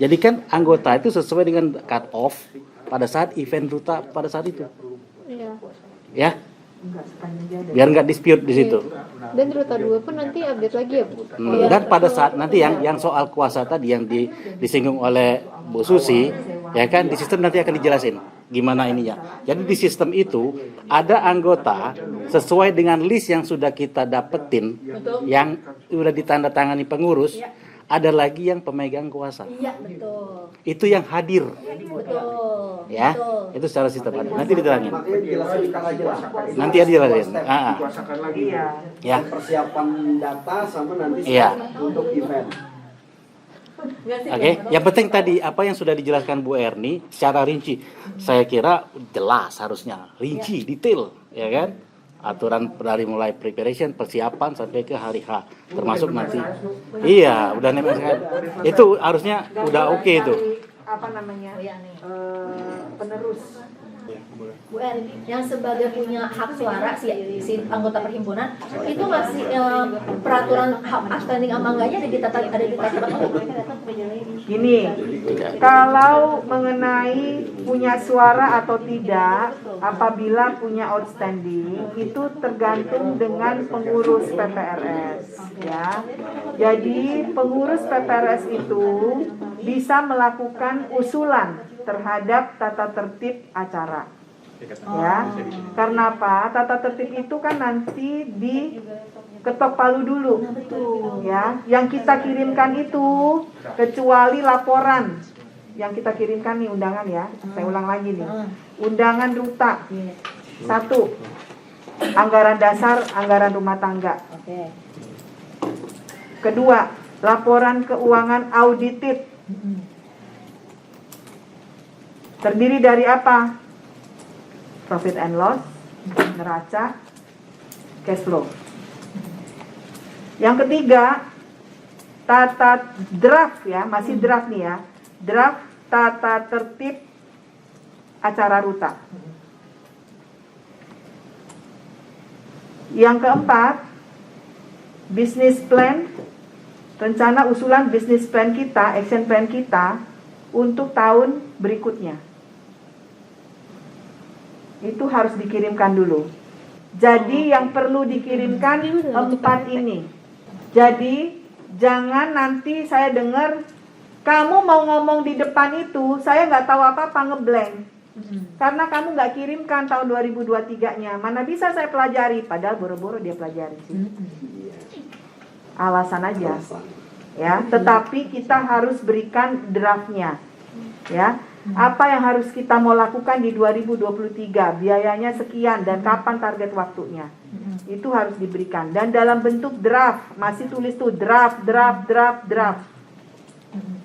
Jadikan anggota itu sesuai dengan cut off pada saat event Ruta pada saat itu. Iya. Ya, Enggak sepanjang dia ada. biar nggak dispute di situ. Dan Ruta 2 pun nanti update lagi ya, Bu? Dan pada saat nanti yang soal kuasa tadi yang disinggung oleh Bu Susi, ya kan di sistem nanti akan dijelasin gimana ininya. Jadi di sistem itu ada anggota sesuai dengan list yang sudah kita dapetin, yang sudah ditandatangani pengurus, ada lagi yang pemegang kuasa. Iya, betul. Itu yang hadir, Betul. ya. Betul. Itu secara sistem ada. Nanti diterangin. Makanya dijelasin skala jelas. Nanti ada dijelasin. Dikuasakan lagi. Iya. Ya. Persiapan data sama nanti Iya. untuk event. Oke, yang penting tadi apa yang sudah dijelaskan Bu Erni secara rinci, saya kira jelas harusnya, rinci, detail, ya kan? Aturan dari mulai preparation, persiapan sampai ke hari H, termasuk nanti. Iya, udah name itu harusnya udah oke itu. Apa namanya? Penerus. Bu Er, yang sebagai punya hak suara si anggota perhimpunan itu masih peraturan hak standing sama enggaknya ada di tata Gini, kalau mengenai punya suara atau tidak, apabila punya outstanding, itu tergantung dengan pengurus PPRS, ya. Jadi pengurus PPRS itu bisa melakukan usulan terhadap tata tertib acara. Ya, karena apa? Tata tertib itu kan nanti diketok palu dulu, ya. Yang kita kirimkan itu kecuali laporan yang kita kirimkan nih undangan ya. Saya ulang lagi nih. Undangan Ruta 1, anggaran dasar, anggaran rumah tangga. Oke. Kedua, laporan keuangan audited. Terdiri dari apa? Profit and loss, neraca, cash flow. Yang ketiga, tata draft ya, masih draft nih ya. Draft tata tertib acara Ruta. Yang keempat, business plan, rencana usulan business plan kita, action plan kita untuk tahun berikutnya. Itu harus dikirimkan dulu. Jadi yang perlu dikirimkan 4 ini. Jadi jangan nanti saya dengar kamu mau ngomong di depan itu, saya nggak tahu apa-apa, ngeblank. Karena kamu nggak kirimkan tahun 2023-nya. Mana bisa saya pelajari, padahal boro-boro dia pelajari sih. Alasan aja. Ya, tetapi kita harus berikan draftnya. Ya. Apa yang harus kita mau lakukan di 2023, biayanya sekian dan kapan target waktunya. Itu harus diberikan dan dalam bentuk draft, masih tulis tuh draft.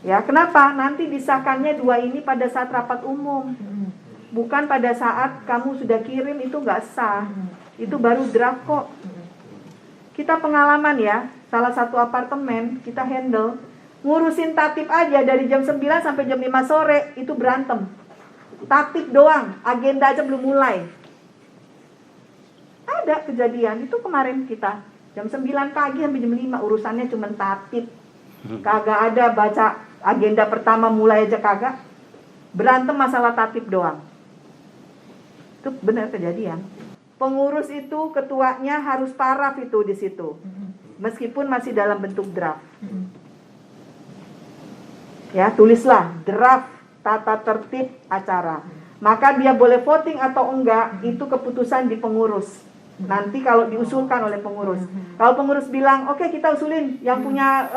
Ya, kenapa? Nanti disahkannya 2 ini pada saat rapat umum. Bukan pada saat kamu sudah kirim, itu nggak sah. Itu baru draft kok. Kita pengalaman ya, salah satu apartemen kita handle, ngurusin tatip aja dari jam 9 sampai jam 5 sore itu berantem. Tatip doang, agenda aja belum mulai. Ada kejadian itu kemarin kita jam 9 pagi sampai jam 5 urusannya cuma tatip. Kagak ada baca agenda pertama mulai aja kagak. Berantem masalah tatip doang. Itu benar kejadian. Pengurus itu ketuanya harus paraf itu di situ. meskipun masih dalam bentuk draft. Ya, tulislah draft tata tertib acara. Maka dia boleh voting atau enggak, itu keputusan di pengurus. Nanti kalau diusulkan oleh pengurus. Kalau pengurus bilang, oke, kita usulin yang punya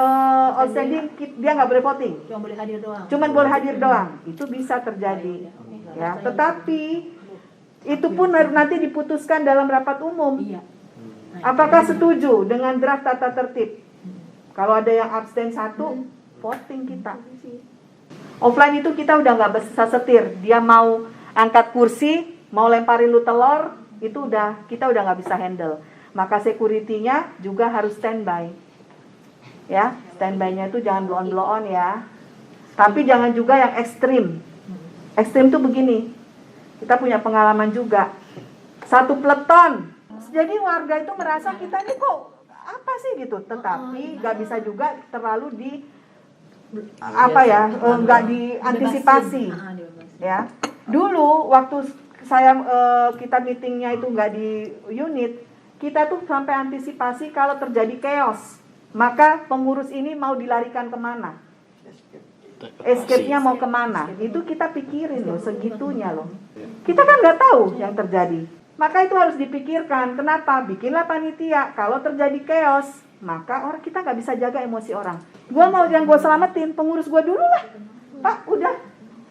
outstanding, dia nggak boleh voting. Cuma boleh hadir doang. Cuman boleh hadir doang. Itu bisa terjadi. Ya, tetapi itu pun nanti diputuskan dalam rapat umum. Iya. Apakah setuju dengan draft tata tertib? Kalau ada yang abstain 1, voting kita. Offline itu kita udah nggak bisa setir. Dia mau angkat kursi, mau lemparin lu telur, itu kita udah nggak bisa handle. Maka security-nya juga harus standby. Ya, standby-nya itu jangan blow on ya. Tapi jangan juga yang ekstrim. Ekstrim tuh begini. Kita punya pengalaman juga. 1 peleton. Jadi warga itu merasa kita ini kok apa sih gitu. Tetapi nggak bisa juga terlalu nggak diantisipasi. Ya. Dulu waktu kita meetingnya itu nggak di unit, kita tuh sampai antisipasi kalau terjadi chaos, maka pengurus ini mau dilarikan kemana, escape-nya mau kemana, itu kita pikirin loh, segitunya loh. Kita kan nggak tahu yang terjadi, maka itu harus dipikirkan. Kenapa? Bikinlah panitia. Kalau terjadi chaos, maka kita nggak bisa jaga emosi orang. Gua mau yang gue selamatin, pengurus gue dulu lah, Pak. Udah.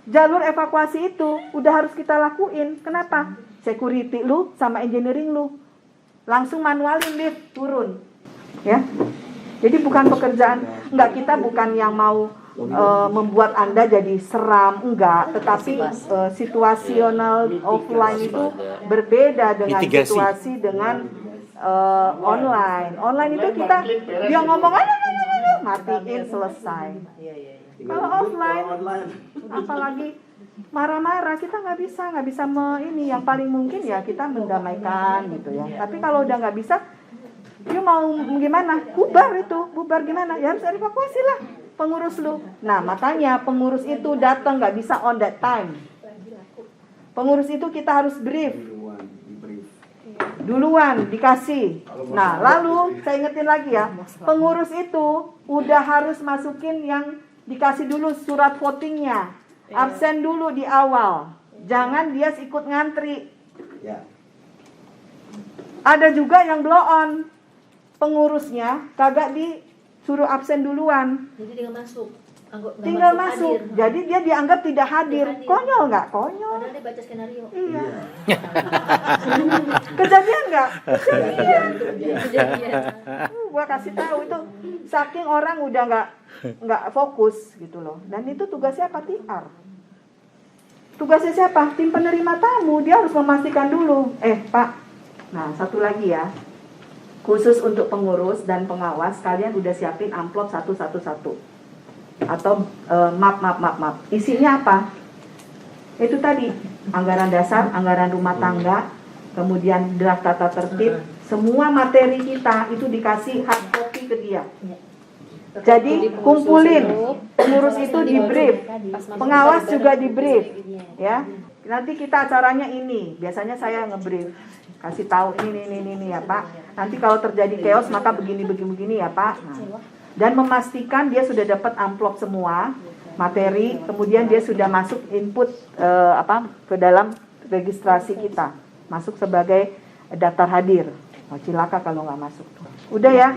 Jalur evakuasi itu udah harus kita lakuin. Kenapa? Security lu sama engineering lu langsung manualin lift turun. Ya. Jadi bukan pekerjaan, kita bukan yang mau membuat Anda jadi seram, tetapi situasional offline itu berbeda dengan situasi dengan online. Online itu dia ngomong aja matiin selesai. Kalau offline, apalagi marah-marah, kita nggak bisa ini. Yang paling mungkin ya kita mendamaikan gitu ya. Tapi kalau udah nggak bisa, you mau gimana? Bubar gimana? Ya harus evakuasi lah pengurus lu. Nah makanya pengurus itu datang nggak bisa on that time. Pengurus itu kita harus brief. Duluan dikasih. Nah lalu saya ingetin lagi ya, pengurus itu udah harus masukin yang dikasih dulu surat votingnya, absen dulu di awal, jangan dia ikut ngantri. Ada juga yang blow on, pengurusnya kagak disuruh absen duluan, Jadi tinggal masuk. Jadi dia dianggap tidak hadir. Konyol nggak? Konyol. Padahal dia baca skenario. Iya. Kejadian nggak? Kejadian. Gua kasih tahu itu, saking orang udah nggak fokus gitu loh. Dan itu tugasnya apa? TR. Tugasnya siapa? Tim penerima tamu. Dia harus memastikan dulu. Pak. Nah satu lagi ya. Khusus untuk pengurus dan pengawas, kalian udah siapin amplop 111 atau map. Isinya apa? Itu tadi anggaran dasar, anggaran rumah tangga, kemudian draft tata tertib, semua materi kita itu dikasih hard copy ke dia. Jadi kumpulin, pengurus itu di brief, pengawas juga di brief, ya. Nanti kita acaranya ini, biasanya saya ngebrief, kasih tahu ini ya Pak. Nanti kalau terjadi chaos maka begini ya Pak. Nah, dan memastikan dia sudah dapat amplop semua materi, kemudian dia sudah masuk input ke dalam registrasi kita, masuk sebagai daftar hadir. Cilaka kalau nggak masuk. Udah ya.